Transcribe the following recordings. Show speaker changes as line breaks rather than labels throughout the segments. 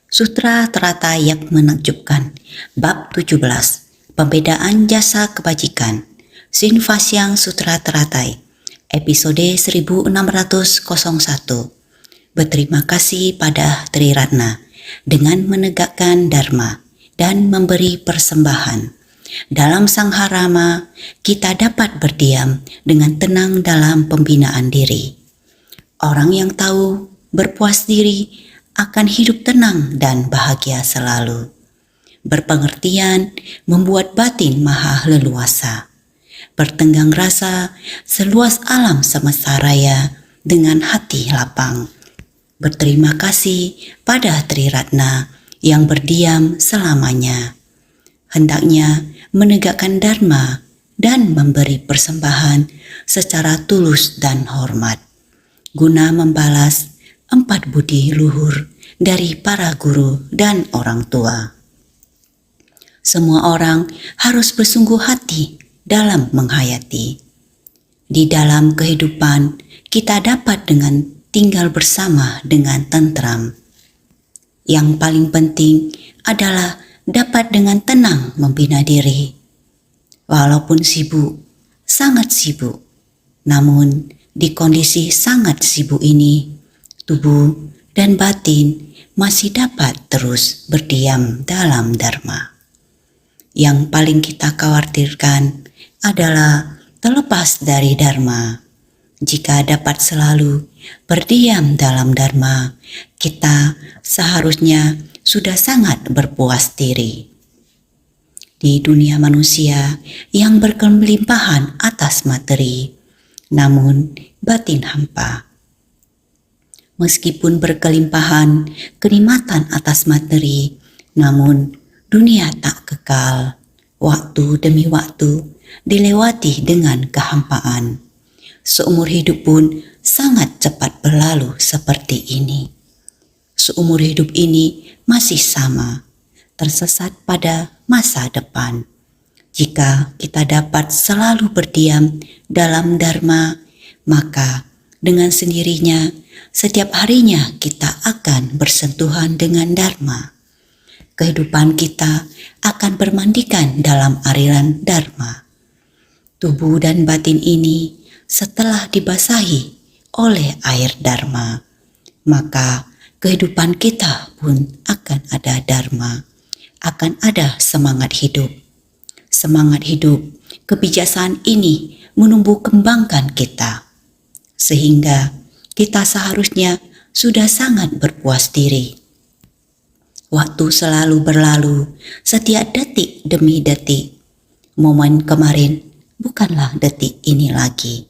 Sutra Teratai yang menakjubkan. Bab 17. Pembedaan jasa kebajikan. Sinfasyang Sutra Teratai. Episode 1601. Berterima kasih pada Triratna dengan menegakkan dharma dan memberi persembahan. Dalam Sangharama, kita dapat berdiam dengan tenang dalam pembinaan diri. Orang yang tahu berpuas diri akan hidup tenang dan bahagia selalu. Berpengertian membuat batin maha leluasa. Bertenggang rasa seluas alam semesta raya dengan hati lapang. Berterima kasih pada Triratna yang berdiam selamanya. Hendaknya menegakkan dharma dan memberi persembahan secara tulus dan hormat, guna membalas 4 budi luhur dari para guru dan orang tua. Semua orang harus bersungguh hati dalam menghayati. Di dalam kehidupan, kita dapat dengan tinggal bersama dengan tentram. Yang paling penting adalah dapat dengan tenang membina diri. Walaupun sibuk, sangat sibuk, namun di kondisi sangat sibuk ini, tubuh dan batin masih dapat terus berdiam dalam dharma. Yang paling kita khawatirkan adalah terlepas dari dharma. Jika dapat selalu berdiam dalam dharma, kita seharusnya sudah sangat berpuas diri. Di dunia manusia yang berkelimpahan atas materi, namun batin hampa. Meskipun berkelimpahan kenikmatan atas materi, namun dunia tak kekal. Waktu demi waktu dilewati dengan kehampaan. Seumur hidup pun sangat cepat berlalu seperti ini. Seumur hidup ini masih sama, tersesat pada masa depan. Jika kita dapat selalu berdiam dalam dharma, maka dengan sendirinya setiap harinya kita akan bersentuhan dengan dharma. Kehidupan kita akan bermandikan dalam aliran dharma. Tubuh dan batin ini setelah dibasahi oleh air dharma, maka kehidupan kita pun akan ada dharma, akan ada semangat hidup. Semangat hidup, kebijaksanaan ini menumbuh kembangkan kita, sehingga kita seharusnya sudah sangat berpuas diri. Waktu selalu berlalu, setiap detik demi detik. Momen kemarin bukanlah detik ini lagi.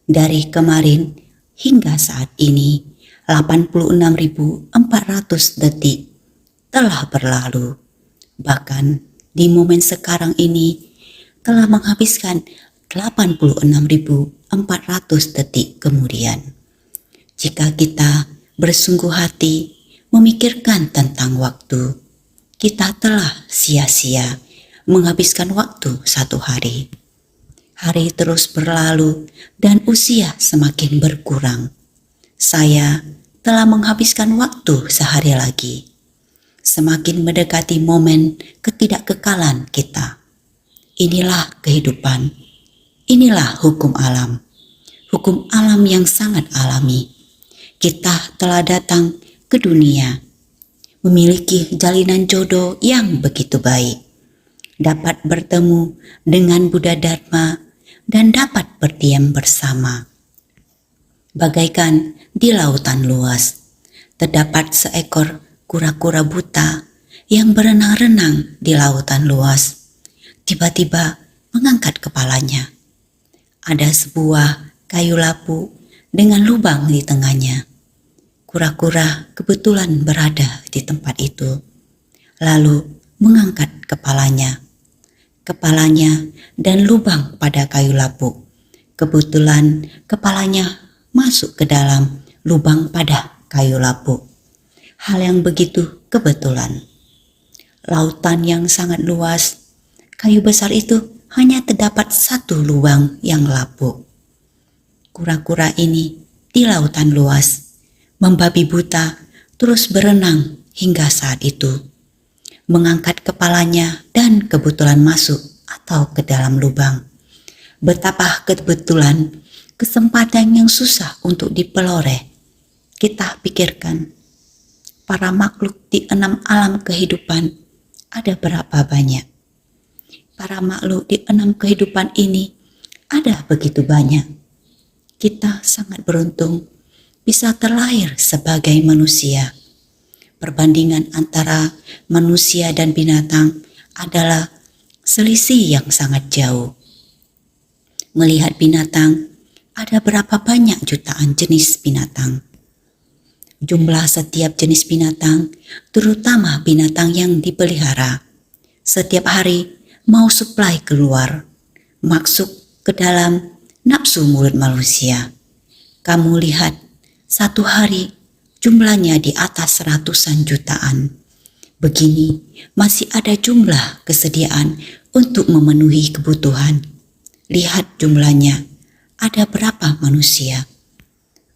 Dari kemarin hingga saat ini, 86.400 detik telah berlalu. Bahkan di momen sekarang ini telah menghabiskan 86.400 detik kemudian. Jika kita bersungguh hati memikirkan tentang waktu, kita telah sia-sia menghabiskan waktu satu hari. Hari terus berlalu dan usia semakin berkurang. Saya telah menghabiskan waktu sehari lagi. Semakin mendekati momen ketidakkekalan kita. Inilah kehidupan. Inilah hukum alam. Hukum alam yang sangat alami. Kita telah datang ke dunia, memiliki jalinan jodoh yang begitu baik, dapat bertemu dengan Buddha Dharma dan dapat berdiam bersama. Bagaikan di lautan luas, terdapat seekor kura-kura buta yang berenang-renang di lautan luas. Tiba-tiba mengangkat kepalanya. Ada sebuah kayu lapu dengan lubang di tengahnya. Kura-kura kebetulan berada di tempat itu, lalu mengangkat kepalanya. Kepalanya dan lubang pada kayu lapu. Kebetulan kepalanya masuk ke dalam lubang pada kayu lapu. Hal yang begitu kebetulan. Lautan yang sangat luas, kayu besar itu hanya terdapat satu lubang yang lapuk. Kura-kura ini di lautan luas, membabi buta terus berenang hingga saat itu, mengangkat kepalanya dan kebetulan masuk atau ke dalam lubang. Betapa kebetulan kesempatan yang susah untuk dipeloreh. Kita pikirkan, para makhluk di 6 alam kehidupan ada berapa banyak? Para makhluk di 6 kehidupan ini ada begitu banyak. Kita sangat beruntung bisa terlahir sebagai manusia. Perbandingan antara manusia dan binatang adalah selisih yang sangat jauh. Melihat binatang, ada berapa banyak jutaan jenis binatang. Jumlah setiap jenis binatang, terutama binatang yang dipelihara, setiap hari mau supply keluar, masuk ke dalam nafsu mulut manusia. Kamu lihat, satu hari jumlahnya di atas ratusan jutaan. Begini, masih ada jumlah kesediaan untuk memenuhi kebutuhan. Lihat jumlahnya, ada berapa manusia?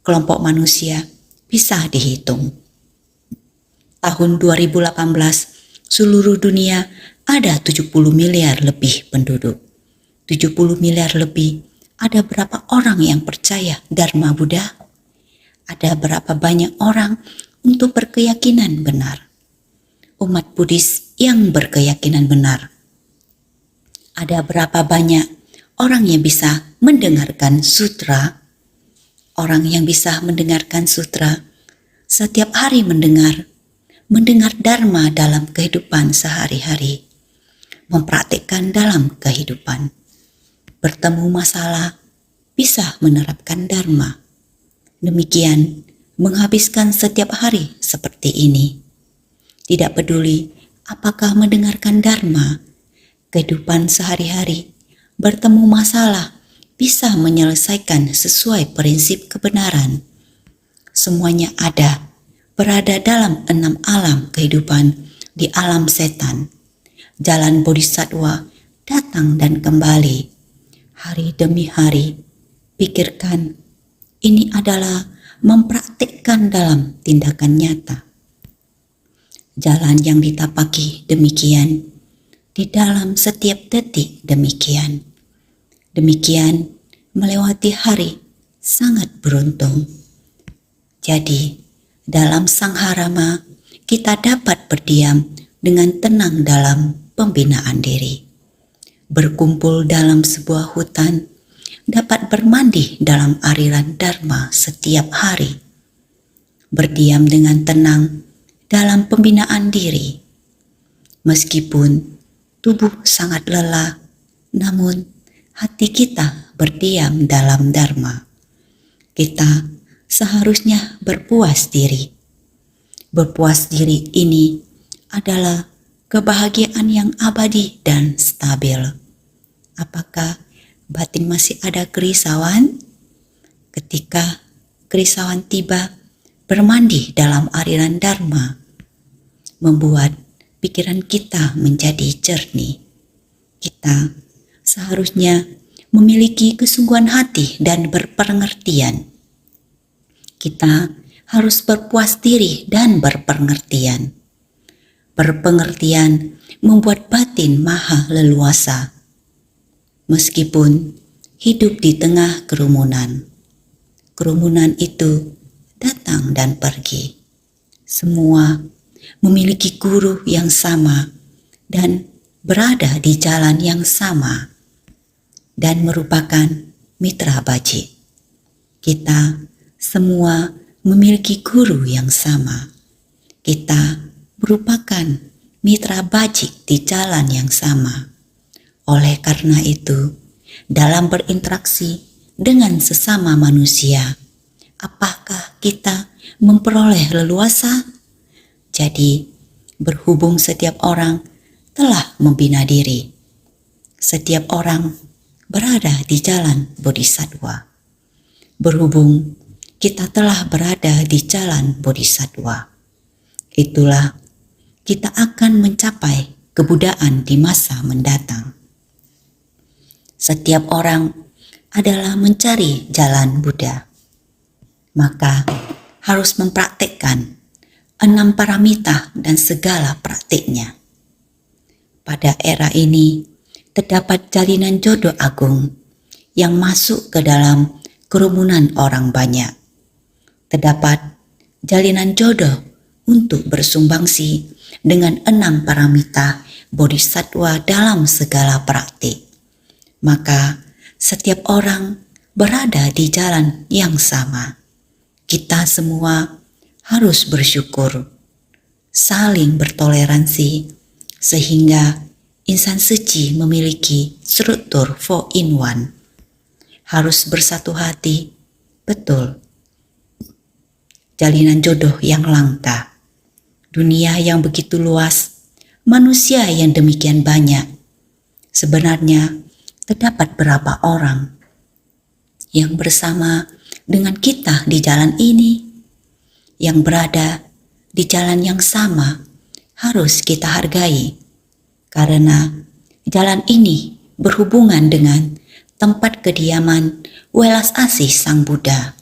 Kelompok manusia bisa dihitung. Tahun 2018, seluruh dunia ada 70 miliar lebih penduduk. 70 miliar lebih, ada berapa orang yang percaya Dharma Buddha? Ada berapa banyak orang untuk berkeyakinan benar? Umat Buddhis yang berkeyakinan benar. Ada berapa banyak orang yang bisa mendengarkan sutra? Orang yang bisa mendengarkan sutra setiap hari mendengar Dharma dalam kehidupan sehari-hari, mempraktikkan dalam kehidupan. Bertemu masalah, bisa menerapkan Dharma. Demikian, menghabiskan setiap hari seperti ini. Tidak peduli apakah mendengarkan Dharma, kehidupan sehari-hari, bertemu masalah, bisa menyelesaikan sesuai prinsip kebenaran. Semuanya ada, berada dalam 6 alam kehidupan di alam setan. Jalan Bodhisattva datang dan kembali. Hari demi hari, pikirkan, ini adalah mempraktikkan dalam tindakan nyata. Jalan yang ditapaki demikian, di dalam setiap detik demikian. Demikian melewati hari sangat beruntung. Jadi, dalam Sangharama kita dapat berdiam dengan tenang dalam pembinaan diri. Berkumpul dalam sebuah hutan, dapat bermandi dalam aliran Dharma setiap hari. Berdiam dengan tenang dalam pembinaan diri. Meskipun tubuh sangat lelah, namun hati kita berdiam dalam Dharma. Kita seharusnya berpuas diri. Berpuas diri ini adalah kebahagiaan yang abadi dan stabil. Apakah batin masih ada kerisauan? Ketika kerisauan tiba, bermandi dalam aliran Dharma, membuat pikiran kita menjadi jernih. Kita seharusnya memiliki kesungguhan hati dan berpengertian. Kita harus berpuas diri dan berpengertian. Berpengertian membuat batin maha leluasa. Meskipun hidup di tengah kerumunan, kerumunan itu datang dan pergi. Semua memiliki guru yang sama dan berada di jalan yang sama dan merupakan mitra bajik. Kita semua memiliki guru yang sama. Kita merupakan mitra bajik di jalan yang sama. Oleh karena itu, dalam berinteraksi dengan sesama manusia, apakah kita memperoleh leluasa? Jadi, berhubung setiap orang telah membina diri. Setiap orang berada di jalan Bodhisattva. Berhubung kita telah berada di jalan Bodhisattva, itulah kita akan mencapai kebudaan di masa mendatang. Setiap orang adalah mencari jalan Buddha, maka harus mempraktikkan 6 paramita dan segala praktiknya. Pada era ini, terdapat jalinan jodoh agung yang masuk ke dalam kerumunan orang banyak. Terdapat jalinan jodoh untuk bersumbangsi dengan 6 paramita bodhisattva dalam segala praktik. Maka setiap orang berada di jalan yang sama. Kita semua harus bersyukur, saling bertoleransi, sehingga insan suci memiliki struktur 4-in-1. Harus bersatu hati, betul. Jalinan jodoh yang langka, dunia yang begitu luas, manusia yang demikian banyak. Sebenarnya terdapat berapa orang yang bersama dengan kita di jalan ini, yang berada di jalan yang sama harus kita hargai, karena jalan ini berhubungan dengan tempat kediaman welas asih Sang Buddha.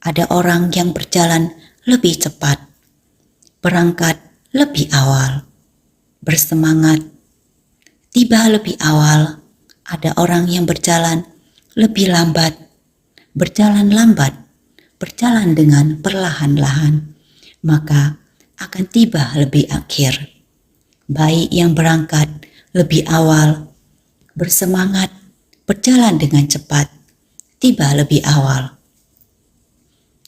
Ada orang yang berjalan lebih cepat, berangkat lebih awal, bersemangat, tiba lebih awal. Ada orang yang berjalan lebih lambat, berjalan lambat, berjalan dengan perlahan-lahan, maka akan tiba lebih akhir. Baik yang berangkat lebih awal, bersemangat, berjalan dengan cepat, tiba lebih awal.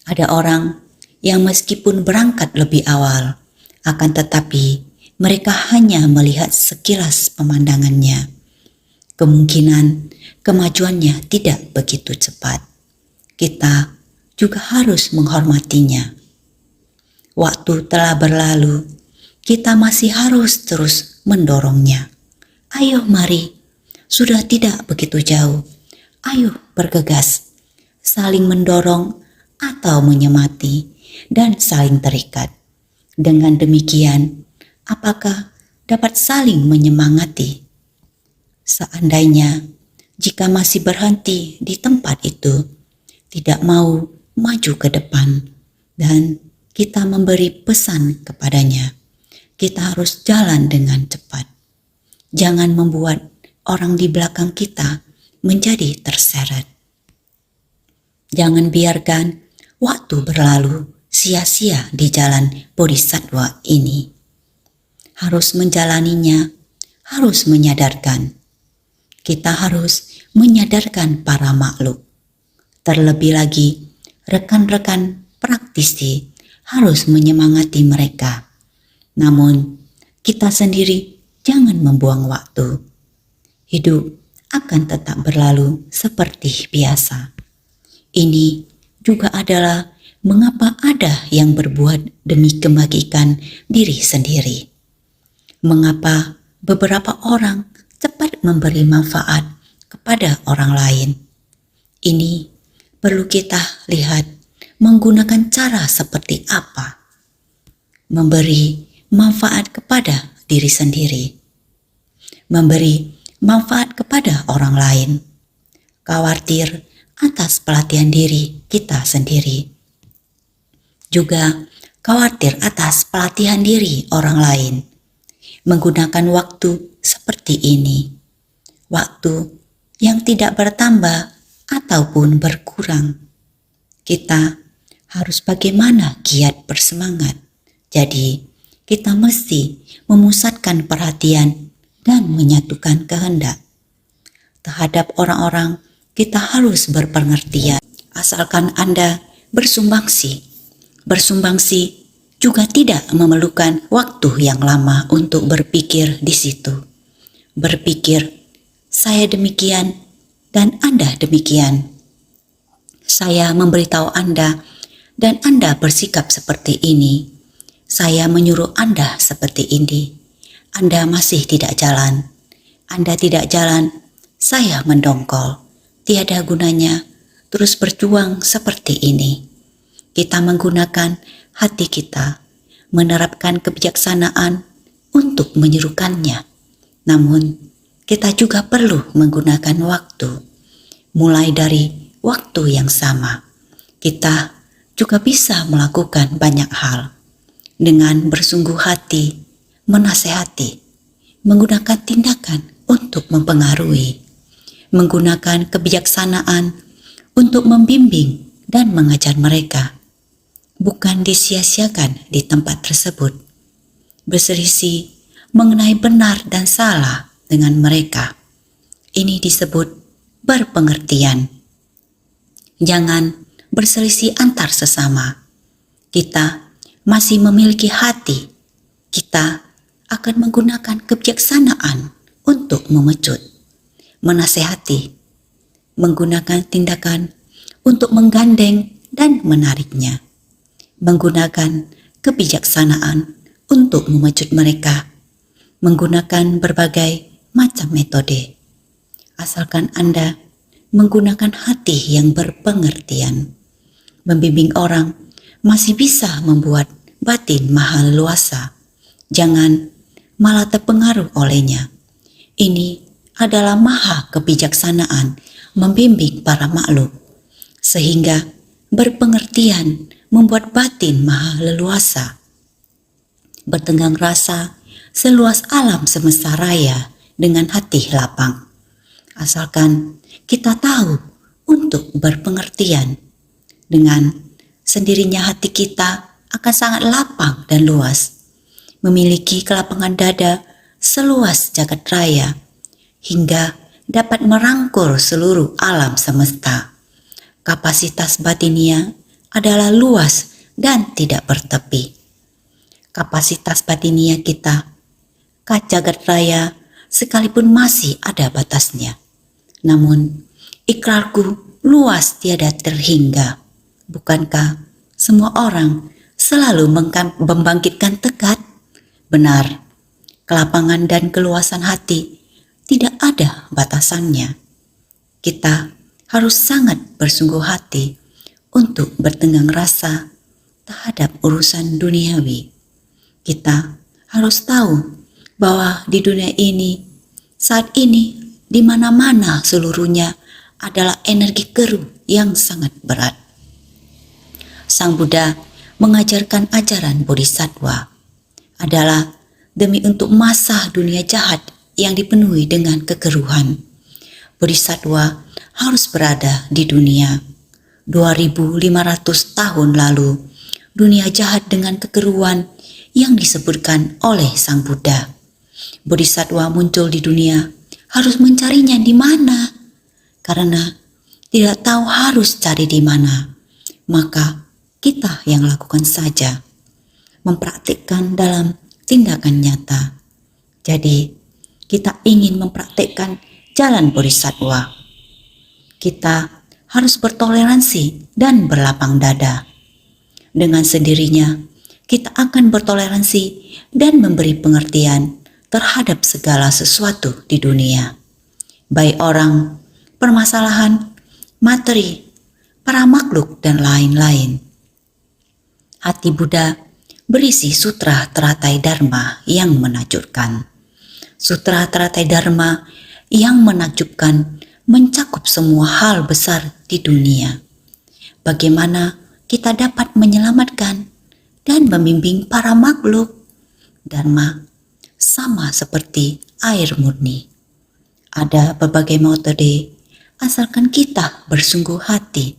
Ada orang yang meskipun berangkat lebih awal, akan tetapi mereka hanya melihat sekilas pemandangannya. Kemungkinan kemajuannya tidak begitu cepat. Kita juga harus menghormatinya. Waktu telah berlalu, kita masih harus terus mendorongnya. Ayo mari, sudah tidak begitu jauh. Ayo bergegas, saling mendorong atau menyemati dan saling terikat. Dengan demikian, apakah dapat saling menyemangati? Seandainya jika masih berhenti di tempat itu, tidak mau maju ke depan, dan kita memberi pesan kepadanya, kita harus jalan dengan cepat. Jangan membuat orang di belakang kita menjadi terseret. Jangan biarkan waktu berlalu sia-sia di jalan bodhisattva ini. Harus menjalaninya, harus menyadarkan. Kita harus menyadarkan para makhluk. Terlebih lagi, rekan-rekan praktisi harus menyemangati mereka. Namun, kita sendiri jangan membuang waktu. Hidup akan tetap berlalu seperti biasa. Ini juga adalah mengapa ada yang berbuat demi kebajikan diri sendiri. Mengapa beberapa orang cepat memberi manfaat kepada orang lain. Ini perlu kita lihat menggunakan cara seperti apa. Memberi manfaat kepada diri sendiri. Memberi manfaat kepada orang lain. Khawatir atas pelatihan diri kita sendiri. Juga khawatir atas pelatihan diri orang lain. Menggunakan waktu seperti ini. Waktu yang tidak bertambah ataupun berkurang. Kita harus bagaimana giat bersemangat. Jadi, kita mesti memusatkan perhatian dan menyatukan kehendak. Terhadap orang-orang, kita harus berpengertian. Asalkan Anda bersumbangsi. Bersumbangsi juga tidak memerlukan waktu yang lama untuk berpikir di situ. Berpikir, saya demikian dan Anda demikian. Saya memberitahu Anda dan Anda bersikap seperti ini. Saya menyuruh Anda seperti ini. Anda masih tidak jalan. Anda tidak jalan, saya mendongkol. Tiada gunanya terus berjuang seperti ini. Kita menggunakan hati kita, menerapkan kebijaksanaan untuk menyerukannya. Namun, kita juga perlu menggunakan waktu. Mulai dari waktu yang sama, kita juga bisa melakukan banyak hal. dengan bersungguh hati, menasehati, menggunakan tindakan untuk mempengaruhi, menggunakan kebijaksanaan untuk membimbing dan mengajar mereka, bukan disia-siakan di tempat tersebut, berselisih mengenai benar dan salah dengan mereka. Ini disebut berpengertian. Jangan berselisih antar sesama. Kita masih memiliki hati. Kita akan menggunakan kebijaksanaan untuk memecut, menasehati, menggunakan tindakan untuk menggandeng dan menariknya, menggunakan kebijaksanaan untuk memecut mereka, menggunakan berbagai macam metode. Asalkan Anda menggunakan hati yang berpengertian, membimbing orang masih bisa membuat batin maha leluasa. Jangan malah terpengaruh olehnya. Ini adalah maha kebijaksanaan membimbing para makhluk, sehingga berpengertian membuat batin maha leluasa, bertenggang rasa seluas alam semesta raya dengan hati lapang. Asalkan kita tahu untuk berpengertian, dengan sendirinya hati kita akan sangat lapang dan luas, memiliki kelapangan dada seluas jagat raya, hingga dapat merangkul seluruh alam semesta. Kapasitas batinia adalah luas dan tidak bertepi. Kapasitas batinia kita, jagat raya, sekalipun masih ada batasnya. Namun, ikrarku luas tiada terhingga. Bukankah semua orang selalu membangkitkan tekad? Benar, kelapangan dan keluasan hati tidak ada batasannya. Kita harus sangat bersungguh hati untuk bertenggang rasa terhadap urusan duniawi. Kita harus tahu bahwa di dunia ini, saat ini, di mana-mana seluruhnya adalah energi keruh yang sangat berat. Sang Buddha mengajarkan ajaran Bodhisattva adalah demi untuk masa dunia jahat yang dipenuhi dengan kekeruhan. Bodhisattva harus berada di dunia. 2500 tahun lalu, dunia jahat dengan kekeruhan yang disebutkan oleh Sang Buddha. Bodhisattva muncul di dunia harus mencarinya di mana, karena tidak tahu harus cari di mana. Maka kita yang lakukan saja, mempraktikkan dalam tindakan nyata. Jadi, kita ingin mempraktikkan jalan Bodhisattva. Kita harus bertoleransi dan berlapang dada. Dengan sendirinya, kita akan bertoleransi dan memberi pengertian terhadap segala sesuatu di dunia, baik orang, permasalahan, materi, para makhluk, dan lain-lain. Hati Buddha berisi sutra teratai Dharma yang menakjubkan. Sutra teratai Dharma yang menakjubkan mencakup semua hal besar di dunia. Bagaimana kita dapat menyelamatkan dan membimbing para makhluk. Dharma sama seperti air murni. Ada berbagai metode, asalkan kita bersungguh hati.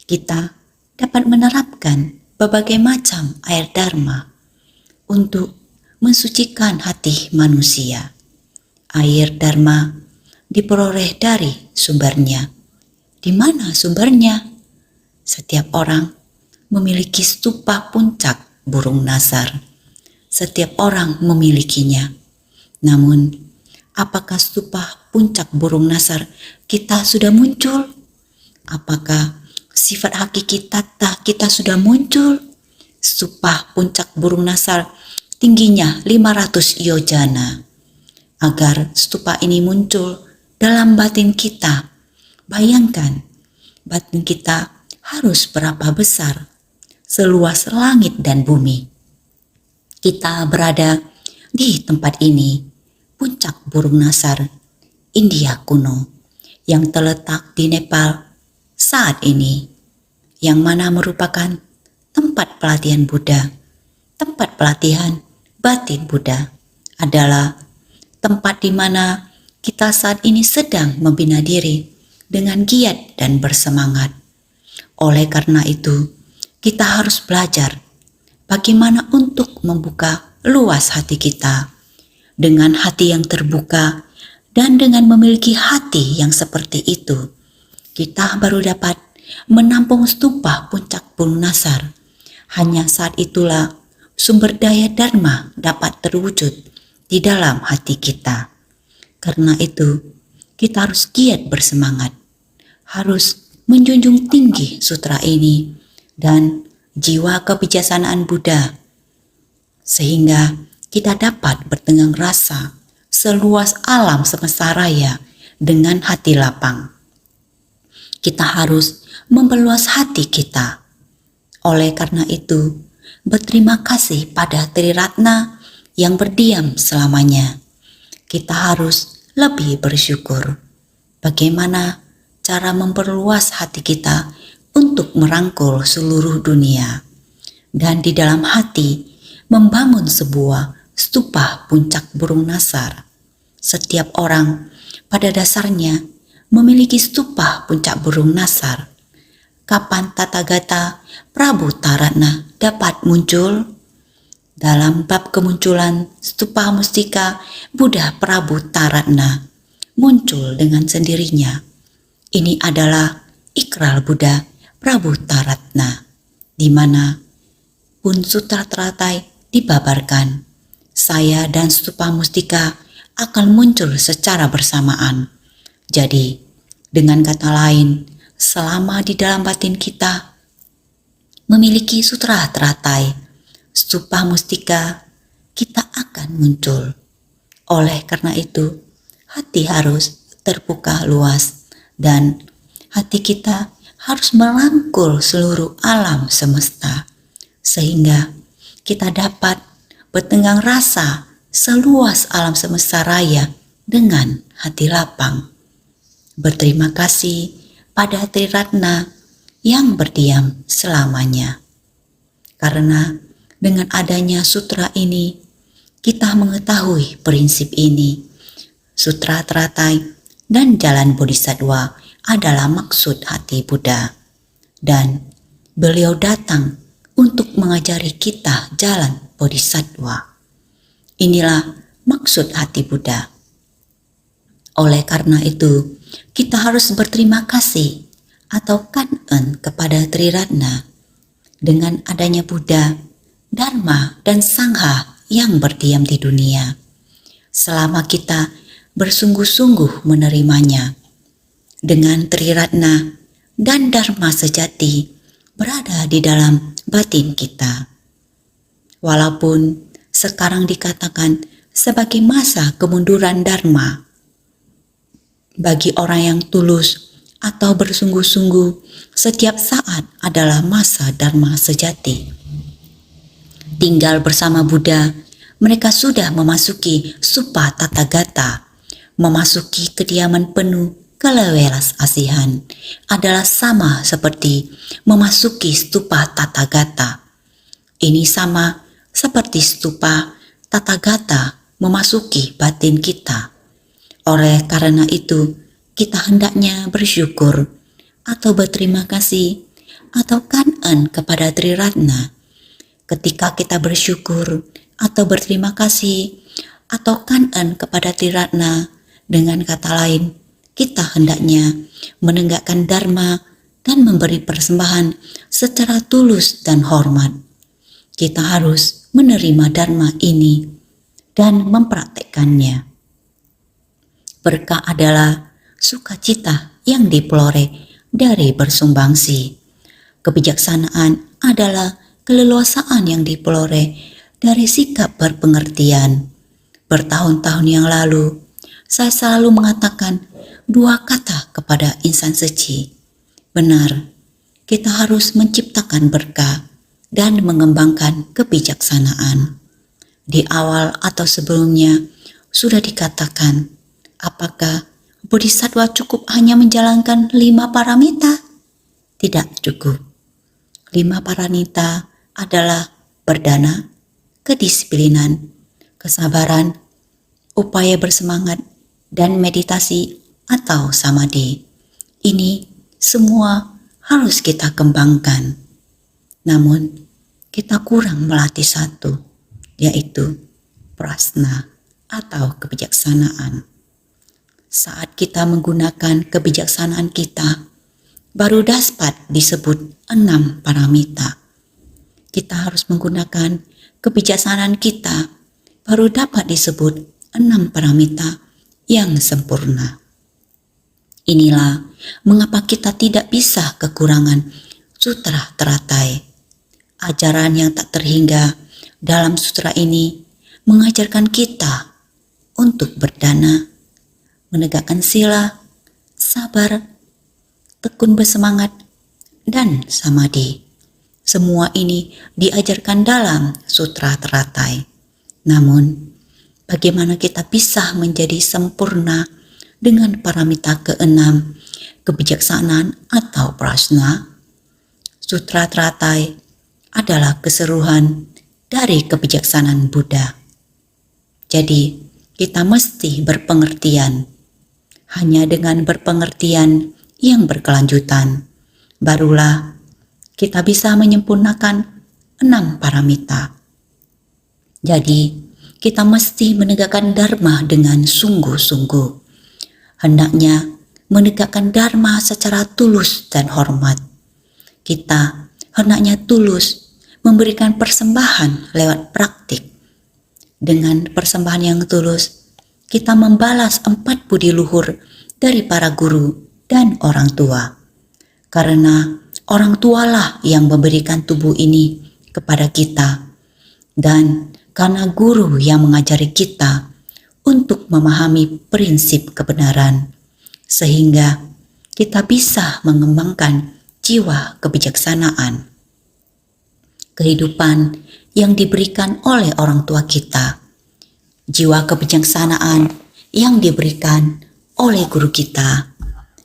Kita dapat menerapkan berbagai macam air Dharma untuk mensucikan hati manusia. Air Dharma diperoleh dari sumbernya. Di mana sumbernya? Setiap orang memiliki stupa puncak burung nasar. Setiap orang memilikinya. Namun, apakah stupa puncak burung nasar kita sudah muncul? Apakah sifat hakiki tata kita sudah muncul? Stupa puncak burung nasar tingginya 500 yojana. Agar stupa ini muncul dalam batin kita, bayangkan batin kita harus berapa besar? Seluas langit dan bumi. Kita berada di tempat ini, puncak burung nasar, India kuno, yang terletak di Nepal saat ini, yang mana merupakan tempat pelatihan Buddha. tempat pelatihan batin Buddha adalah tempat di mana kita saat ini sedang membina diri dengan giat dan bersemangat. Oleh karena itu, kita harus belajar bagaimana untuk membuka luas hati kita. Dengan hati yang terbuka dan dengan memiliki hati yang seperti itu, kita baru dapat menampung stupa puncak Gunung Nasar. Hanya saat itulah sumber daya Dharma dapat terwujud di dalam hati kita. Karena itu, kita harus giat bersemangat, harus menjunjung tinggi sutra ini dan jiwa kebijaksanaan Buddha, sehingga kita dapat bertenggang rasa seluas alam semesta raya dengan hati lapang. Kita harus memperluas hati kita. Oleh karena itu, berterima kasih pada Triratna yang berdiam selamanya. Kita harus lebih bersyukur. Bagaimana cara memperluas hati kita untuk merangkul seluruh dunia. Dan di dalam hati membangun sebuah stupa puncak Burung Nasar. Setiap orang pada dasarnya memiliki stupa puncak Burung Nasar. Kapan Tathagata Prabu Taratna dapat muncul? Dalam bab kemunculan stupa mustika, Buddha Prabu Taratna muncul dengan sendirinya. Ini adalah ikrar Buddha Prabu Taratna, di mana pun sutra teratai dibabarkan. Saya dan stupa mustika akan muncul secara bersamaan. Jadi, dengan kata lain, selama di dalam batin kita memiliki sutra teratai, stupa mustika, kita akan muncul. Oleh karena itu, hati harus terbuka luas dan hati kita harus merangkul seluruh alam semesta sehingga kita dapat bertenggang rasa seluas alam semesta raya dengan hati lapang. Berterima kasih pada Triratna yang berdiam selamanya. Karena dengan adanya sutra ini, kita mengetahui prinsip ini. Sutra teratai dan jalan Bodhisattva adalah maksud hati Buddha. Dan beliau datang untuk mengajari kita jalan Bodhisattva. Inilah maksud hati Buddha. Oleh karena itu, kita harus berterima kasih atau kangen kepada Triratna. Dengan adanya Buddha, Dharma, dan Sangha yang berdiam di dunia. Selama kita bersungguh-sungguh menerimanya, dengan Triratna dan Dharma sejati berada di dalam batin kita. Walaupun sekarang dikatakan sebagai masa kemunduran Dharma, bagi orang yang tulus atau bersungguh-sungguh, setiap saat adalah masa Dharma sejati. Tinggal bersama Buddha, mereka sudah memasuki Supa Tathagata, memasuki kediaman penuh kelewelas asihan, adalah sama seperti memasuki Stupa Tathagata. Ini sama seperti Stupa Tathagata memasuki batin kita. Oleh karena itu, kita hendaknya bersyukur atau berterima kasih atau kangen kepada Triratna. Ketika kita bersyukur atau berterima kasih atau kangen kepada Triratna, dengan kata lain, kita hendaknya menegakkan Dharma dan memberi persembahan secara tulus dan hormat. Kita harus menerima Dharma ini dan mempraktekkannya. Berkah adalah sukacita yang diperoleh dari bersumbangsi. Kebijaksanaan adalah keleluasaan yang diperoleh dari sikap berpengertian. Bertahun-tahun yang lalu, saya selalu mengatakan dua kata kepada insan suci. Benar, kita harus menciptakan berkah dan mengembangkan kebijaksanaan. Di awal atau sebelumnya sudah dikatakan, apakah Bodhisattva cukup hanya menjalankan 5 paramita? Tidak cukup. 5 paramita adalah berdana, kedisiplinan, kesabaran, upaya bersemangat, dan meditasi atau samadhi. Ini semua harus kita kembangkan. Namun, kita kurang melatih satu, yaitu prasna atau kebijaksanaan. Saat kita menggunakan kebijaksanaan kita, baru dapat disebut 6 paramita. Kita harus menggunakan kebijaksanaan kita, baru dapat disebut 6 paramita yang sempurna. Inilah mengapa kita tidak bisa kekurangan sutra teratai. Ajaran yang tak terhingga dalam sutra ini mengajarkan kita untuk berdana, menegakkan sila, sabar, tekun bersemangat, dan samadhi. Semua ini diajarkan dalam sutra teratai. Namun, bagaimana kita bisa menjadi sempurna dengan paramita ke-6, kebijaksanaan atau prasna? Sutra teratai adalah keseluruhan dari kebijaksanaan Buddha. Jadi, kita mesti berpengertian. Hanya dengan berpengertian yang berkelanjutan, barulah kita bisa menyempurnakan 6 paramita. Jadi, kita mesti menegakkan dharma dengan sungguh-sungguh. Hendaknya menegakkan dharma secara tulus dan hormat. Kita hendaknya tulus memberikan persembahan lewat praktik. Dengan persembahan yang tulus, kita membalas 4 budi luhur dari para guru dan orang tua. Karena orang tualah yang memberikan tubuh ini kepada kita. Dan karena guru yang mengajari kita untuk memahami prinsip kebenaran, sehingga kita bisa mengembangkan jiwa kebijaksanaan. Kehidupan yang diberikan oleh orang tua kita, jiwa kebijaksanaan yang diberikan oleh guru kita,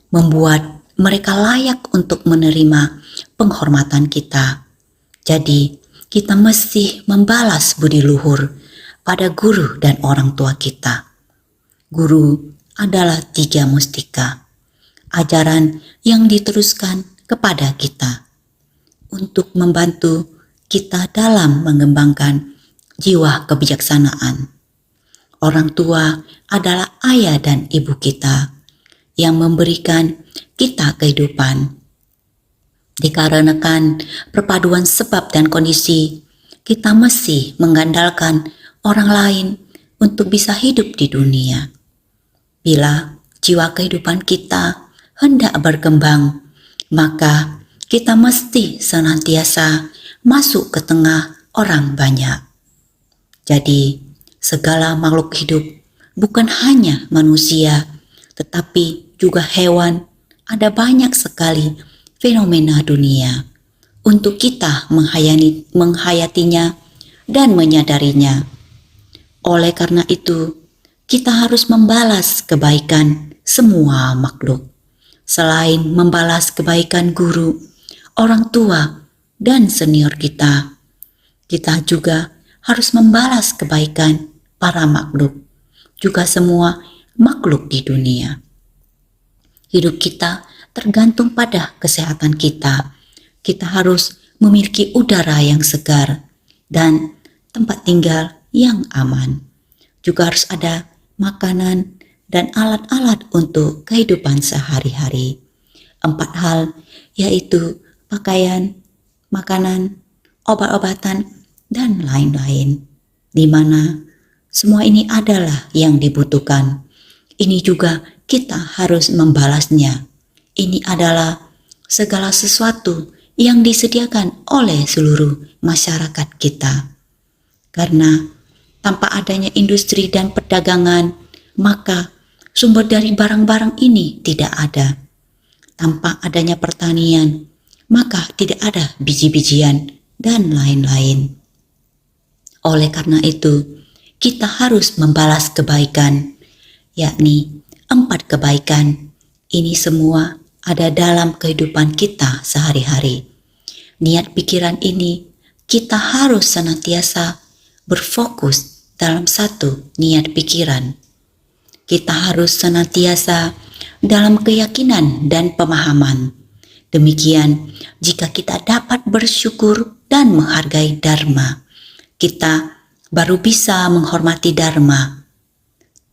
membuat mereka layak untuk menerima penghormatan kita. Jadi, kita mesti membalas budi luhur pada guru dan orang tua kita. Guru adalah 3 mustika, ajaran yang diteruskan kepada kita untuk membantu kita dalam mengembangkan jiwa kebijaksanaan. Orang tua adalah ayah dan ibu kita yang memberikan kita kehidupan. Dikarenakan perpaduan sebab dan kondisi, kita mesti mengandalkan orang lain untuk bisa hidup di dunia. Bila jiwa kehidupan kita hendak berkembang, maka kita mesti senantiasa masuk ke tengah orang banyak. Jadi, segala makhluk hidup, bukan hanya manusia, tetapi juga hewan, ada banyak sekali fenomena dunia untuk kita menghayatinya dan menyadarinya. Oleh karena itu, kita harus membalas kebaikan semua makhluk. Selain membalas kebaikan guru, orang tua, dan senior kita, kita juga harus membalas kebaikan para makhluk, juga semua makhluk di dunia. Hidup kita tergantung pada kesehatan kita. Kita harus memiliki udara yang segar dan tempat tinggal yang aman. Juga harus ada makanan dan alat-alat untuk kehidupan sehari-hari. 4 hal, yaitu pakaian, makanan, obat-obatan, dan lain-lain, di mana semua ini adalah yang dibutuhkan. Ini juga kita harus membalasnya. Ini adalah segala sesuatu yang disediakan oleh seluruh masyarakat kita. Karena tanpa adanya industri dan perdagangan, maka sumber dari barang-barang ini tidak ada. Tanpa adanya pertanian, maka tidak ada biji-bijian dan lain-lain. Oleh karena itu, kita harus membalas kebaikan, yakni 4 kebaikan. Ini semua ada dalam kehidupan kita sehari-hari. Niat pikiran ini kita harus senantiasa berfokus dalam satu niat pikiran. Kita harus senantiasa dalam keyakinan dan pemahaman. Demikian, jika kita dapat bersyukur dan menghargai Dharma, kita baru bisa menghormati Dharma.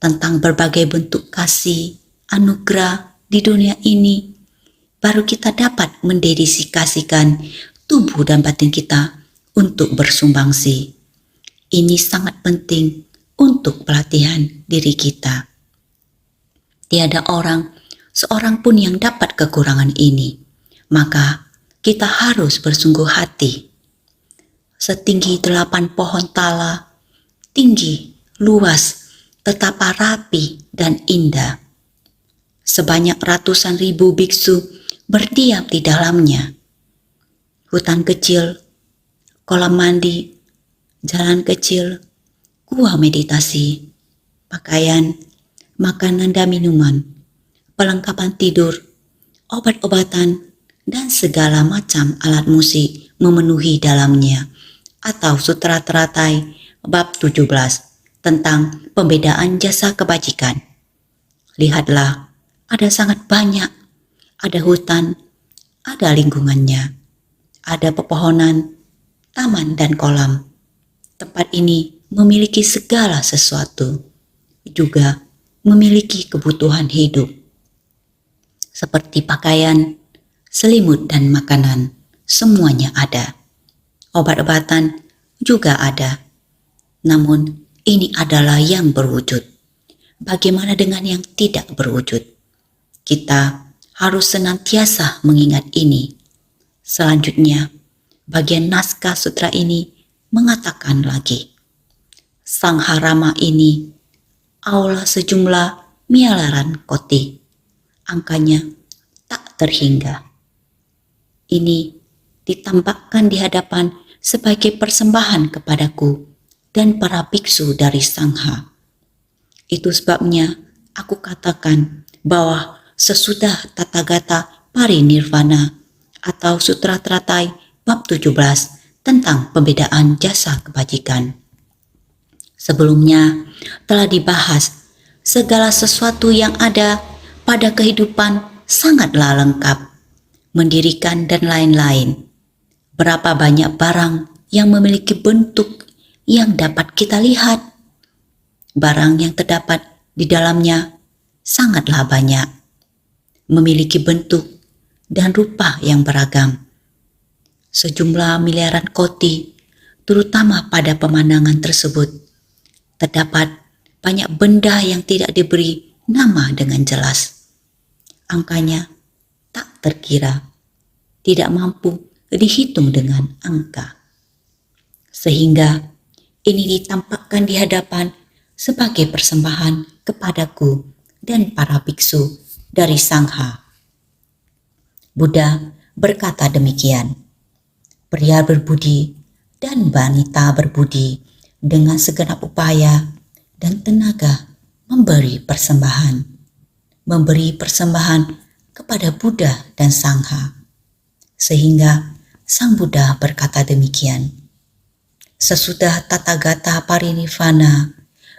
Tentang berbagai bentuk kasih, anugerah di dunia ini, baru kita dapat mendedikasikan tubuh dan batin kita untuk bersumbangsi. Ini sangat penting untuk pelatihan diri kita. Tiada seorang pun yang dapat kekurangan ini. Maka kita harus bersungguh hati. Setinggi 8 pohon tala, tinggi, luas, betapa rapi dan indah. Sebanyak ratusan ribu biksu berdiam di dalamnya. Hutan kecil, kolam mandi, jalan kecil, gua meditasi, pakaian, makanan dan minuman, perlengkapan tidur, obat-obatan, dan segala macam alat musik memenuhi dalamnya, atau Sutra Teratai bab 17 tentang pembedaan jasa kebajikan. Lihatlah, ada sangat banyak, ada hutan, ada lingkungannya, ada pepohonan, taman dan kolam. Tempat ini memiliki segala sesuatu, juga memiliki kebutuhan hidup, seperti pakaian, selimut dan makanan, semuanya ada. Obat-obatan juga ada. Namun, ini adalah yang berwujud. Bagaimana dengan yang tidak berwujud? Kita harus senantiasa mengingat ini. Selanjutnya, bagian naskah sutra ini mengatakan lagi, Sangharama ini, aula sejumlah miliaran koti. Angkanya tak terhingga. Ini ditampakkan di hadapan sebagai persembahan kepadaku dan para biksu dari Sangha. Itu sebabnya aku katakan bahwa sesudah Tathagata Parinirvana atau Sutra Teratai bab 17 tentang pembedaan jasa kebajikan. Sebelumnya telah dibahas segala sesuatu yang ada pada kehidupan sangatlah lengkap, mendirikan dan lain-lain. Berapa banyak barang yang memiliki bentuk yang dapat kita lihat. Barang yang terdapat di dalamnya sangatlah banyak, memiliki bentuk dan rupa yang beragam. Sejumlah miliaran koti, terutama pada pemandangan tersebut, terdapat banyak benda yang tidak diberi nama dengan jelas. Angkanya tak terkira, tidak mampu dihitung dengan angka. Sehingga ini ditampakkan di hadapan sebagai persembahan kepadaku dan para biksu dari Sangha. Buddha berkata demikian, pria berbudi dan wanita berbudi dengan segenap upaya dan tenaga memberi persembahan kepada Buddha dan Sangha. Sehingga Sang Buddha berkata demikian, sesudah Tathagata Parinirvana,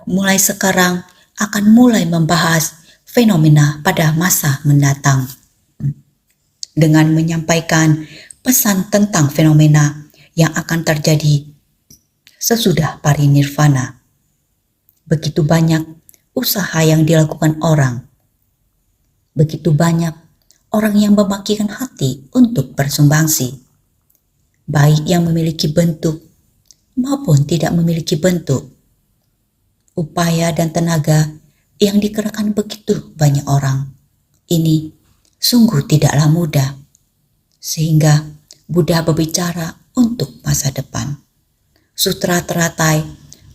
mulai sekarang akan mulai membahas fenomena pada masa mendatang. Dengan menyampaikan pesan tentang fenomena yang akan terjadi sesudah Parinirvana. Begitu banyak usaha yang dilakukan orang. Begitu banyak orang yang memakikan hati untuk bersumbangsi, baik yang memiliki bentuk maupun tidak memiliki bentuk. Upaya dan tenaga yang dikerahkan begitu banyak orang. Ini sungguh tidaklah mudah. Sehingga Buddha berbicara untuk masa depan. Sutra Teratai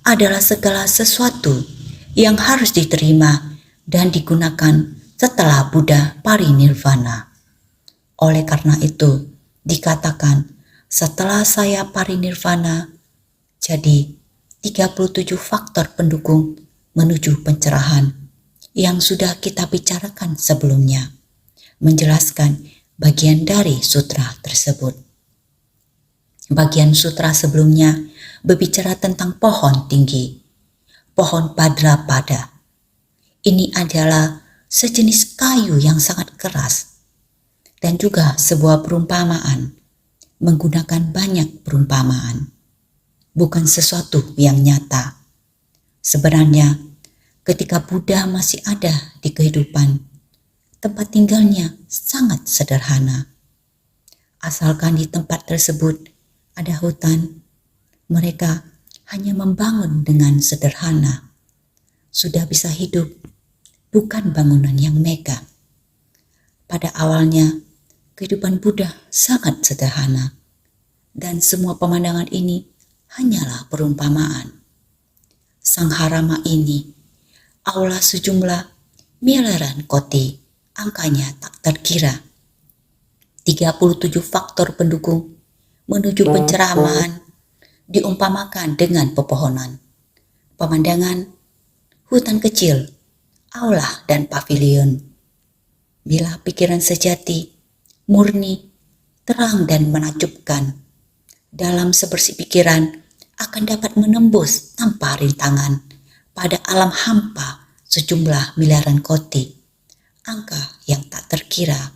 adalah segala sesuatu yang harus diterima dan digunakan setelah Buddha Parinirvana. Oleh karena itu, dikatakan setelah saya Parinirvana, jadi 37 faktor pendukung menuju pencerahan yang sudah kita bicarakan sebelumnya, menjelaskan bagian dari sutra tersebut. Bagian sutra sebelumnya berbicara tentang pohon tinggi, pohon padrapada. Ini adalah sejenis kayu yang sangat keras dan juga sebuah perumpamaan, menggunakan banyak perumpamaan, bukan sesuatu yang nyata. Sebenarnya, ketika Buddha masih ada di kehidupan, tempat tinggalnya sangat sederhana. Asalkan di tempat tersebut ada hutan, mereka hanya membangun dengan sederhana. Sudah bisa hidup, bukan bangunan yang megah. Pada awalnya, kehidupan Buddha sangat sederhana, dan semua pemandangan ini hanyalah perumpamaan. Sangharama ini, aula sejumlah miliaran koti, angkanya tak terkira. 37 faktor pendukung menuju pencerahan diumpamakan dengan pepohonan, pemandangan, hutan kecil, aula dan pavilion. Bila pikiran sejati, murni, terang dan menakjubkan, dalam sebersih pikiran akan dapat menembus tanpa rintangan pada alam hampa sejumlah miliaran koti, angka yang tak terkira.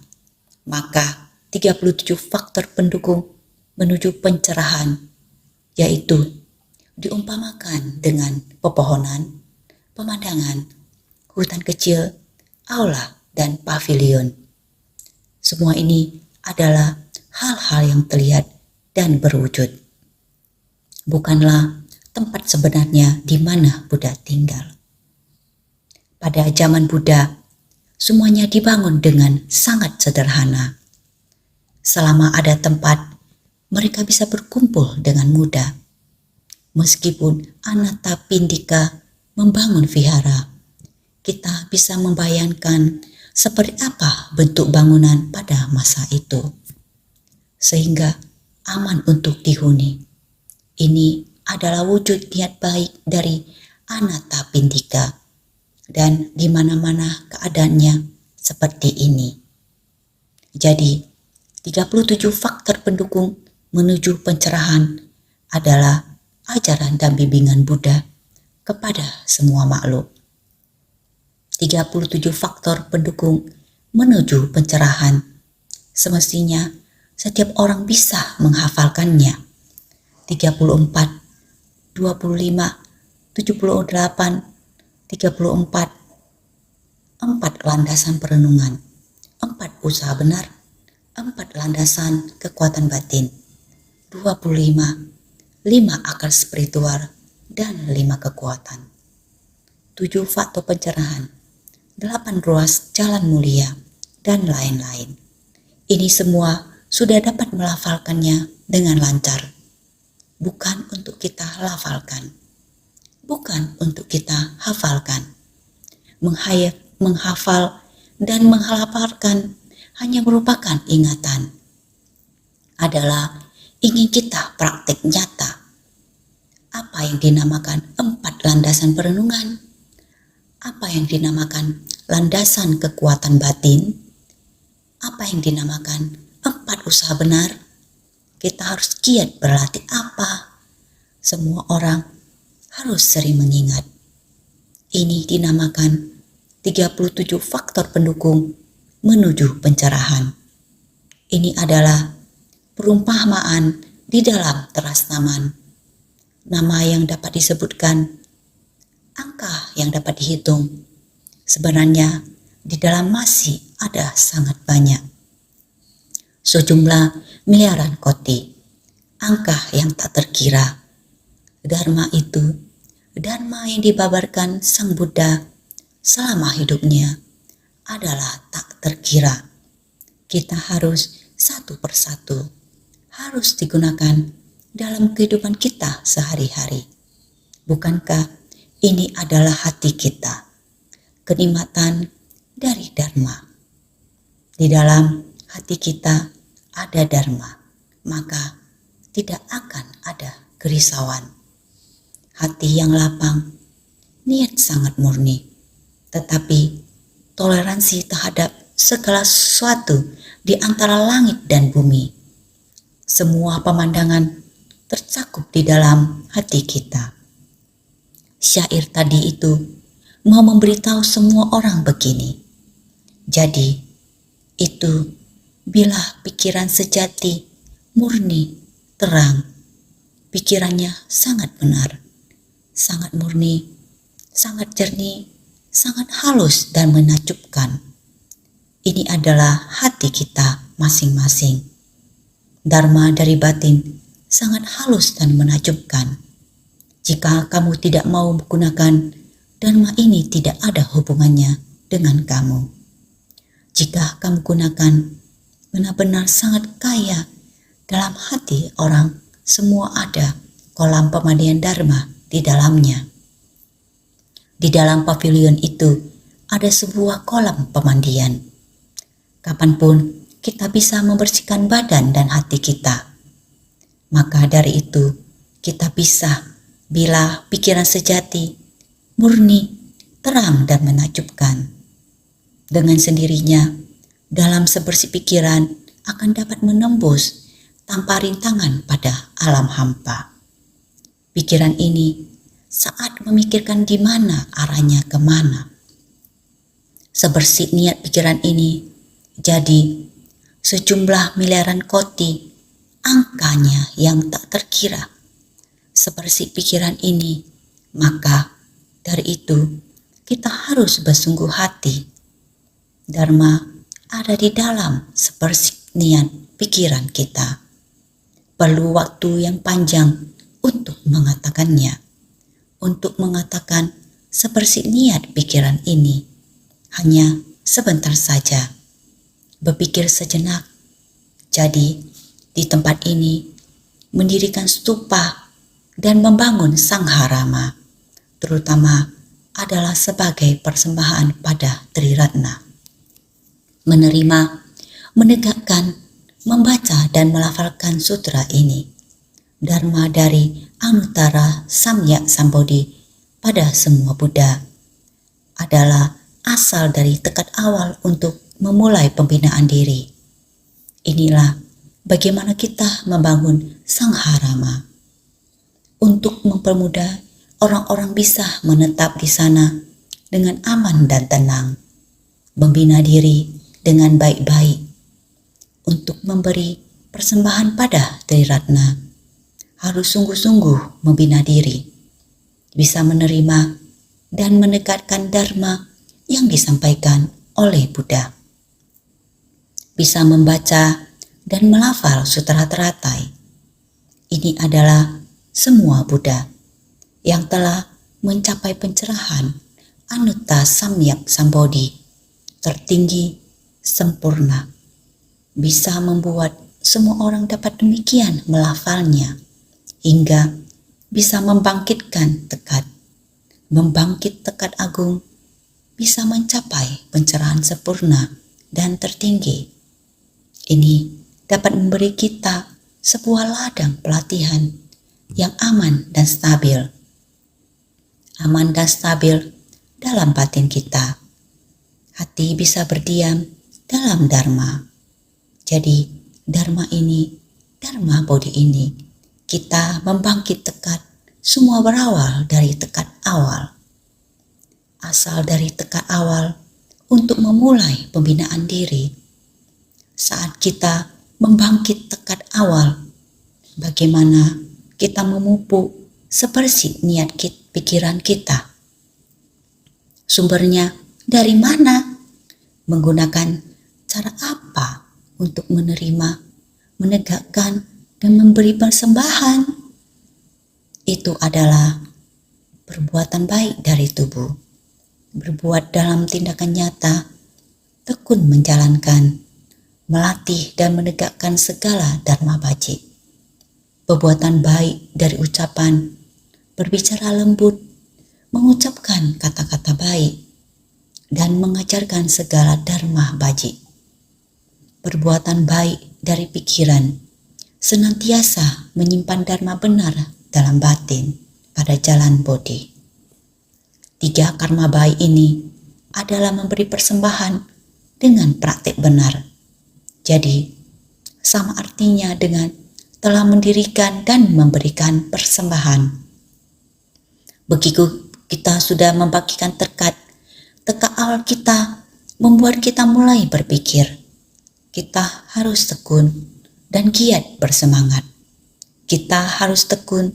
Maka 37 faktor pendukung menuju pencerahan, yaitu diumpamakan dengan pepohonan, pemandangan, hutan kecil, aula, dan pavilion. Semua ini adalah hal-hal yang terlihat dan berwujud. Bukanlah tempat sebenarnya di mana Buddha tinggal. Pada zaman Buddha, semuanya dibangun dengan sangat sederhana. Selama ada tempat, mereka bisa berkumpul dengan mudah. Meskipun Anathapindika membangun vihara, kita bisa membayangkan seperti apa bentuk bangunan pada masa itu, sehingga aman untuk dihuni. Ini adalah wujud niat baik dari Anathapindika, dan di mana-mana keadaannya seperti ini. Jadi, 37 faktor pendukung menuju pencerahan adalah ajaran dan bimbingan Buddha kepada semua makhluk. 37 faktor pendukung menuju pencerahan. Semestinya setiap orang bisa menghafalkannya. 34, 25, 78, 34. 4 landasan perenungan, 4 usaha benar, 4 landasan kekuatan batin, 25, 5 akal spiritual, dan 5 kekuatan, 7 faktor pencerahan, 8 ruas jalan mulia, dan lain-lain. Ini semua sudah dapat melafalkannya dengan lancar. Bukan untuk kita lafalkan, bukan untuk kita hafalkan. Menghafal dan menghafalkan hanya merupakan ingatan. Adalah ingin kita praktik nyata. Apa yang dinamakan 4 landasan perenungan? Apa yang dinamakan landasan kekuatan batin? Apa yang dinamakan 4 usaha benar? Kita harus giat berlatih apa? Semua orang harus sering mengingat. Ini dinamakan 37 faktor pendukung menuju pencerahan. Ini adalah perumpamaan di dalam terasnaman. Nama yang dapat disebutkan, angka yang dapat dihitung. Sebenarnya di dalam masih ada sangat banyak. Sejumlah miliaran koti, angka yang tak terkira. Dharma itu, dharma yang dibabarkan Sang Buddha selama hidupnya adalah tak terkira. Kita harus satu persatu, harus digunakan dalam kehidupan kita sehari-hari. Bukankah ini adalah hati kita, kenikmatan dari Dharma? Di dalam hati kita ada Dharma, maka tidak akan ada kerisauan. Hati yang lapang, niat sangat murni, tetapi toleransi terhadap segala sesuatu di antara langit dan bumi. Semua pemandangan tercakup di dalam hati kita. Syair tadi itu mau memberitahu semua orang begini. Jadi, itu bila pikiran sejati, murni, terang, pikirannya sangat benar, sangat murni, sangat jernih, sangat halus dan menakjubkan. Ini adalah hati kita masing-masing. Dharma dari batin sangat halus dan menakjubkan. Jika kamu tidak mau menggunakan dharma ini, tidak ada hubungannya dengan kamu. Jika kamu gunakan, benar-benar sangat kaya dalam hati orang, semua ada kolam pemandian dharma di dalamnya. Di dalam pavilion itu ada sebuah kolam pemandian. Kapanpun kita bisa membersihkan badan dan hati kita. Maka dari itu kita bisa bila pikiran sejati, murni, terang dan menakjubkan. Dengan sendirinya, dalam sebersih pikiran akan dapat menembus tanpa rintangan pada alam hampa. Pikiran ini saat memikirkan di mana arahnya kemana. Sebersih niat pikiran ini, jadi sejumlah miliaran koti, angkanya yang tak terkira. Sebersih pikiran ini, maka dari itu kita harus bersungguh hati. Dharma ada di dalam sebersih niat pikiran kita. Perlu waktu yang panjang untuk mengatakannya. Untuk mengatakan sebersih niat pikiran ini, hanya sebentar saja. Berpikir sejenak. Jadi, di tempat ini, mendirikan stupa dan membangun sangharama, terutama adalah sebagai persembahan pada Triratna. Menerima, menegakkan, membaca dan melafalkan sutra ini, Dharma dari Anuttara Samyak Sambodhi pada semua Buddha, adalah asal dari tekad awal untuk memulai pembinaan diri. Inilah bagaimana kita membangun sangharama. Untuk mempermudah orang-orang bisa menetap di sana dengan aman dan tenang, membina diri dengan baik-baik, untuk memberi persembahan pada Triratna. Harus sungguh-sungguh membina diri, bisa menerima dan menegakkan dharma yang disampaikan oleh Buddha. Bisa membaca dan melafal sutra teratai. Ini adalah semua Buddha yang telah mencapai pencerahan Anuttara Samyak Sambodhi tertinggi, sempurna. Bisa membuat semua orang dapat demikian melafalnya, hingga bisa membangkitkan tekad. Membangkit tekad agung, bisa mencapai pencerahan sempurna dan tertinggi. Ini dapat memberi kita sebuah ladang pelatihan yang aman dan stabil. Aman dan stabil dalam batin kita. Hati bisa berdiam dalam dharma. Jadi dharma ini, dharma bodhi ini, kita membangkit tekad, semua berawal dari tekad awal. Asal dari tekad awal untuk memulai pembinaan diri. Saat kita membangkit tekad awal, bagaimana kita memupuk sebersih niat pikiran kita. Sumbernya dari mana? Menggunakan cara apa untuk menerima, menegakkan, dan memberi persembahan? Itu adalah perbuatan baik dari tubuh. Berbuat dalam tindakan nyata, tekun menjalankan, melatih dan menegakkan segala dharma bajik. Perbuatan baik dari ucapan, berbicara lembut, mengucapkan kata-kata baik, dan mengajarkan segala dharma bajik. Perbuatan baik dari pikiran, senantiasa menyimpan dharma benar dalam batin pada jalan bodhi. 3 karma baik ini adalah memberi persembahan dengan praktik benar. Jadi, sama artinya dengan telah mendirikan dan memberikan persembahan. Begitu kita sudah membagikan teka awal kita membuat kita mulai berpikir. Kita harus tekun dan giat bersemangat. Kita harus tekun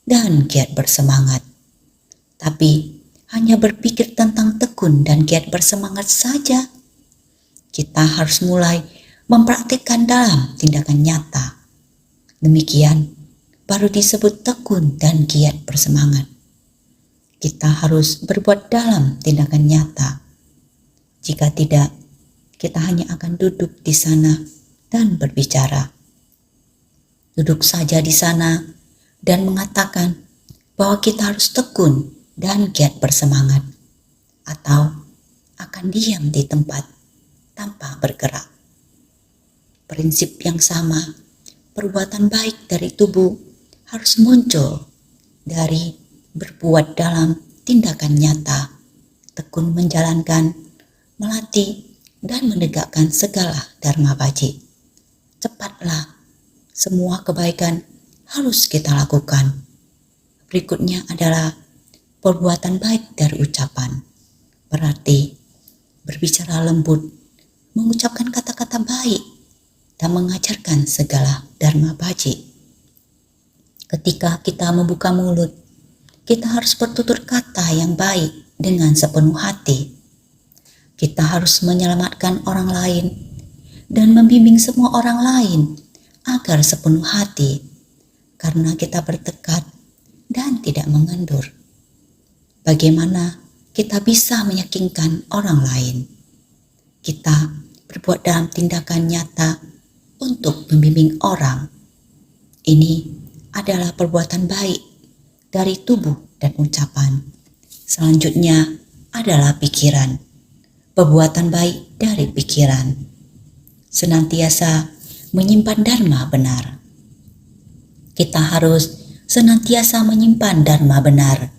dan giat bersemangat. Tapi hanya berpikir tentang tekun dan giat bersemangat saja. Kita harus mulai mempraktikkan dalam tindakan nyata. Demikian baru disebut tekun dan giat bersemangat. Kita harus berbuat dalam tindakan nyata. Jika tidak, kita hanya akan duduk di sana dan berbicara. Duduk saja di sana dan mengatakan bahwa kita harus tekun dan giat bersemangat, atau akan diam di tempat tanpa bergerak. Prinsip yang sama, perbuatan baik dari tubuh harus muncul dari berbuat dalam tindakan nyata, tekun menjalankan, melatih, dan menegakkan segala dharma baji. Cepatlah, semua kebaikan harus kita lakukan. Berikutnya adalah perbuatan baik dari ucapan. Berarti berbicara lembut, mengucapkan kata-kata baik, dan mengajarkan segala dharma baji. Ketika kita membuka mulut, kita harus bertutur kata yang baik dengan sepenuh hati. Kita harus menyelamatkan orang lain dan membimbing semua orang lain agar sepenuh hati, karena kita bertekad dan tidak mengendur. Bagaimana kita bisa meyakinkan orang lain? Kita berbuat dalam tindakan nyata untuk membimbing orang. Ini adalah perbuatan baik dari tubuh dan ucapan. Selanjutnya adalah pikiran. Perbuatan baik dari pikiran. Senantiasa menyimpan dharma benar. Kita harus senantiasa menyimpan dharma benar.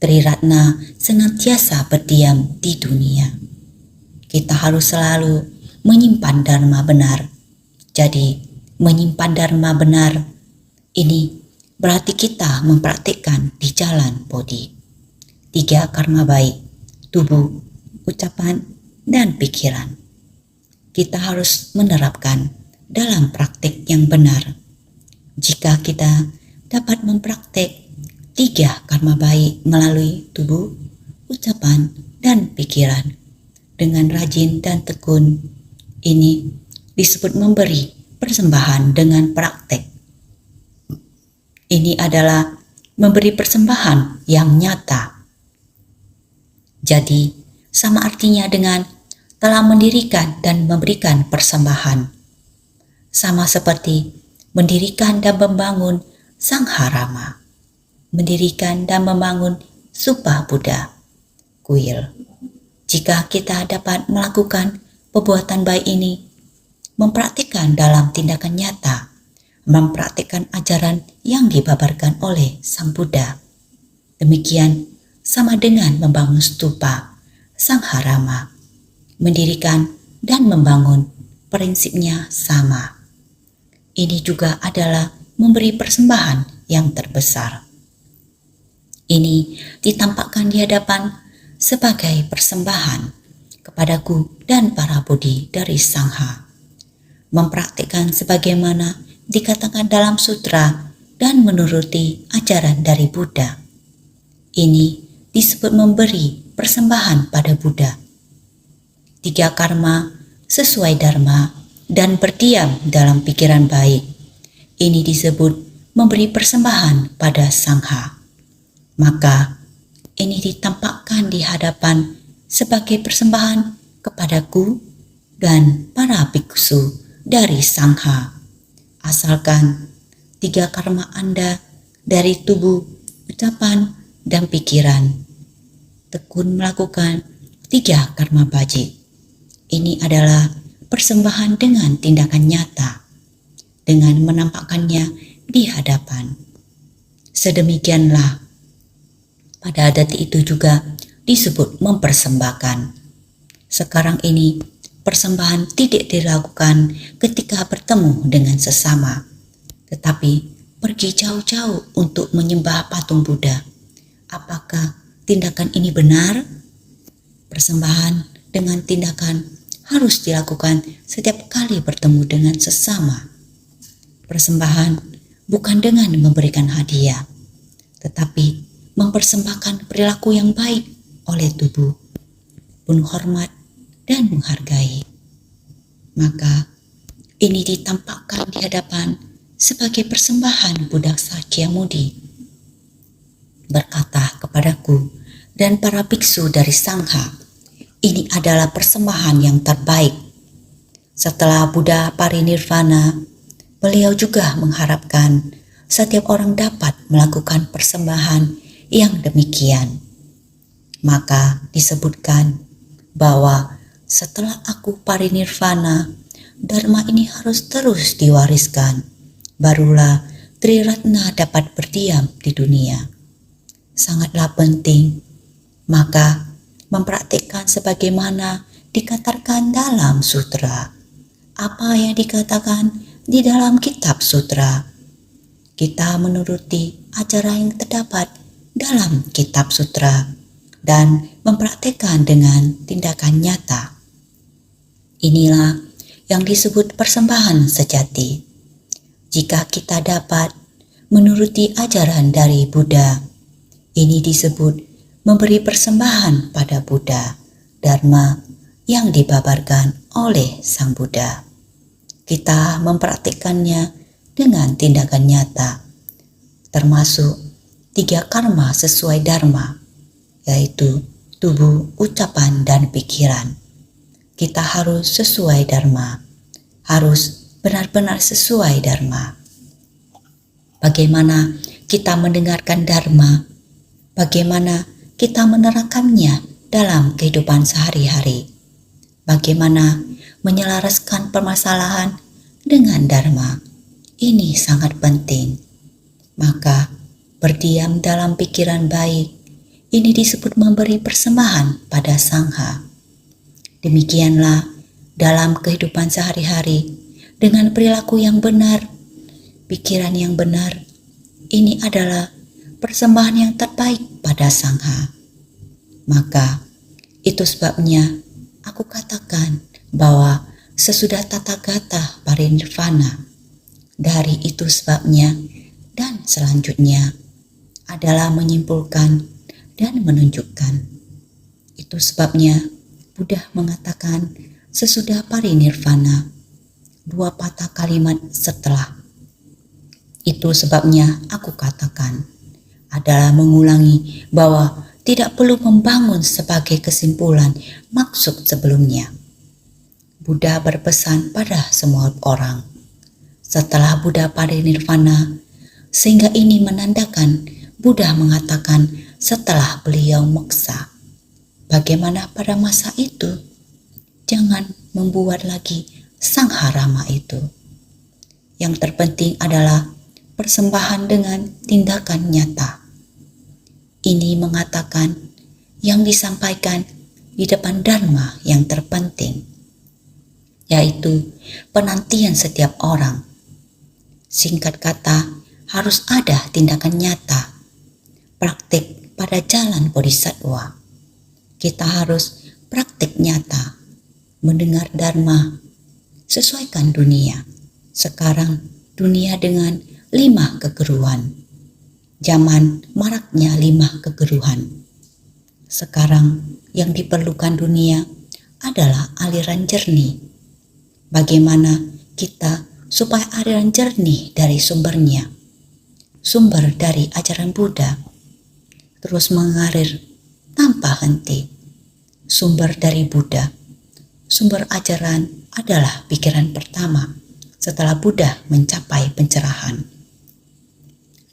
Triratna senantiasa berdiam di dunia. Kita harus selalu menyimpan dharma benar. Jadi, menyimpan dharma benar ini berarti kita mempraktikkan di jalan Bodhi. 3 karma baik, tubuh, ucapan, dan pikiran. Kita harus menerapkan dalam praktik yang benar. Jika kita dapat mempraktik 3 karma baik melalui tubuh, ucapan, dan pikiran dengan rajin dan tekun, ini disebut memberi persembahan dengan praktek. Ini adalah memberi persembahan yang nyata. Jadi, sama artinya dengan telah mendirikan dan memberikan persembahan. Sama seperti mendirikan dan membangun Sangharama, mendirikan dan membangun Supa Buddha, kuil. Jika kita dapat melakukan perbuatan baik ini, mempraktikkan dalam tindakan nyata, mempraktikkan ajaran yang dibabarkan oleh Sang Buddha, demikian sama dengan membangun stupa, Sangharama, mendirikan dan membangun, prinsipnya sama. Ini juga adalah memberi persembahan yang terbesar. Ini ditampakkan di hadapan sebagai persembahan kepadaku dan para Bodhi dari Sangha. Mempraktikkan sebagaimana dikatakan dalam sutra dan menuruti ajaran dari Buddha. Ini disebut memberi persembahan pada Buddha. 3 karma sesuai dharma dan berdiam dalam pikiran baik. Ini disebut memberi persembahan pada Sangha. Maka ini ditampakkan di hadapan sebagai persembahan kepadaku dan para biksu dari Sangha. Asalkan 3 karma Anda dari tubuh, ucapan, dan pikiran tekun melakukan 3 karma baji. Ini adalah persembahan dengan tindakan nyata, dengan menampakkannya di hadapan. Sedemikianlah, pada detik itu juga disebut mempersembahkan. Sekarang ini, persembahan tidak dilakukan ketika bertemu dengan sesama, tetapi pergi jauh-jauh untuk menyembah patung Buddha. Apakah tindakan ini benar? Persembahan dengan tindakan harus dilakukan setiap kali bertemu dengan sesama. Persembahan bukan dengan memberikan hadiah, tetapi mempersembahkan perilaku yang baik oleh tubuh, penuh hormat dan menghargai. Maka ini ditampakkan di hadapan sebagai persembahan Buddha Sakyamuni. Berkata kepadaku dan para biksu dari Sangha, ini adalah persembahan yang terbaik. Setelah Buddha parinirvana, beliau juga mengharapkan setiap orang dapat melakukan persembahan yang demikian. Maka disebutkan bahwa setelah aku parinirvana, dharma ini harus terus diwariskan. Barulah Triratna dapat berdiam di dunia. Sangatlah penting. Maka mempraktikkan sebagaimana dikatakan dalam sutra. Apa yang dikatakan di dalam kitab sutra, kita menuruti ajaran yang terdapat dalam kitab sutra dan mempraktikkan dengan tindakan nyata. Inilah yang disebut persembahan sejati. Jika kita dapat menuruti ajaran dari Buddha, ini disebut memberi persembahan pada Buddha, Dharma yang dibabarkan oleh Sang Buddha. Kita mempraktikkannya dengan tindakan nyata, termasuk 3 karma sesuai Dharma, yaitu tubuh, ucapan, dan pikiran. Kita harus sesuai Dharma, harus benar-benar sesuai Dharma. Bagaimana kita mendengarkan Dharma, bagaimana kita menerapkannya dalam kehidupan sehari-hari, bagaimana menyelaraskan permasalahan dengan Dharma. Ini sangat penting. Maka berdiam dalam pikiran baik, ini disebut memberi persembahan pada Sangha. Demikianlah dalam kehidupan sehari-hari, dengan perilaku yang benar, pikiran yang benar, ini adalah persembahan yang terbaik pada Sangha. Maka itu sebabnya aku katakan bahwa sesudah Tathagata parinirvana, dari itu sebabnya dan selanjutnya adalah menyimpulkan dan menunjukkan. Itu sebabnya Buddha mengatakan sesudah parinirvana, 2 patah kalimat setelah. Itu sebabnya aku katakan adalah mengulangi bahwa tidak perlu membangun sebagai kesimpulan maksud sebelumnya. Buddha berpesan pada semua orang setelah Buddha parinirvana, sehingga ini menandakan Buddha mengatakan setelah beliau moksa. Bagaimana pada masa itu? Jangan membuat lagi sangharama itu. Yang terpenting adalah persembahan dengan tindakan nyata. Ini mengatakan yang disampaikan di depan Dharma yang terpenting, yaitu penantian setiap orang. Singkat kata, harus ada tindakan nyata, praktik pada jalan bodhisattva. Kita harus praktik nyata, mendengar Dharma, sesuaikan dunia. Sekarang dunia dengan 5 kegeruhan. Zaman maraknya 5 kegeruhan. Sekarang yang diperlukan dunia adalah aliran jernih. Bagaimana kita supaya aliran jernih dari sumbernya, sumber dari ajaran Buddha, terus mengalir tanpa henti. Sumber dari Buddha, sumber ajaran adalah pikiran pertama setelah Buddha mencapai pencerahan.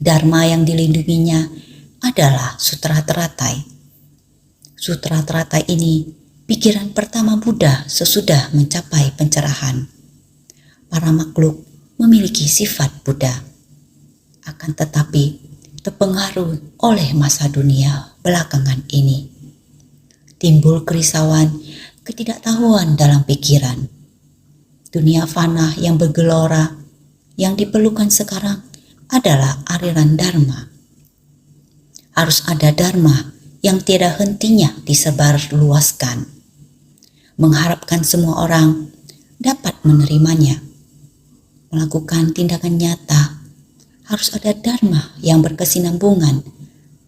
Dharma yang dilindunginya adalah Sutra Teratai. Sutra Teratai ini pikiran pertama Buddha sesudah mencapai pencerahan. Para makhluk memiliki sifat Buddha, akan tetapi terpengaruh oleh masa dunia belakangan ini. Timbul kerisauan, ketidaktahuan dalam pikiran. Dunia fana yang bergelora, Yang diperlukan sekarang adalah aliran dharma. Harus ada dharma yang tiada hentinya disebarluaskan. Mengharapkan semua orang dapat menerimanya. Melakukan tindakan nyata, harus ada dharma yang berkesinambungan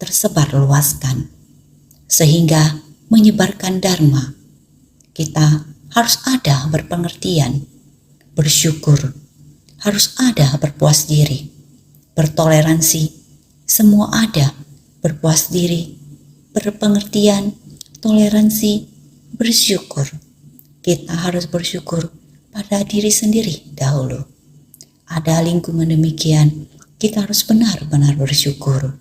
tersebar luaskan. Sehingga menyebarkan dharma, kita harus ada berpengertian, bersyukur, harus ada berpuas diri, bertoleransi, semua ada, berpuas diri, berpengertian, toleransi, bersyukur. Kita harus bersyukur pada diri sendiri dahulu. Ada lingkungan demikian, kita harus benar-benar bersyukur.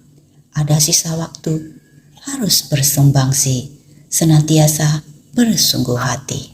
Ada sisa waktu, harus bersumbangsi, senantiasa bersungguh hati.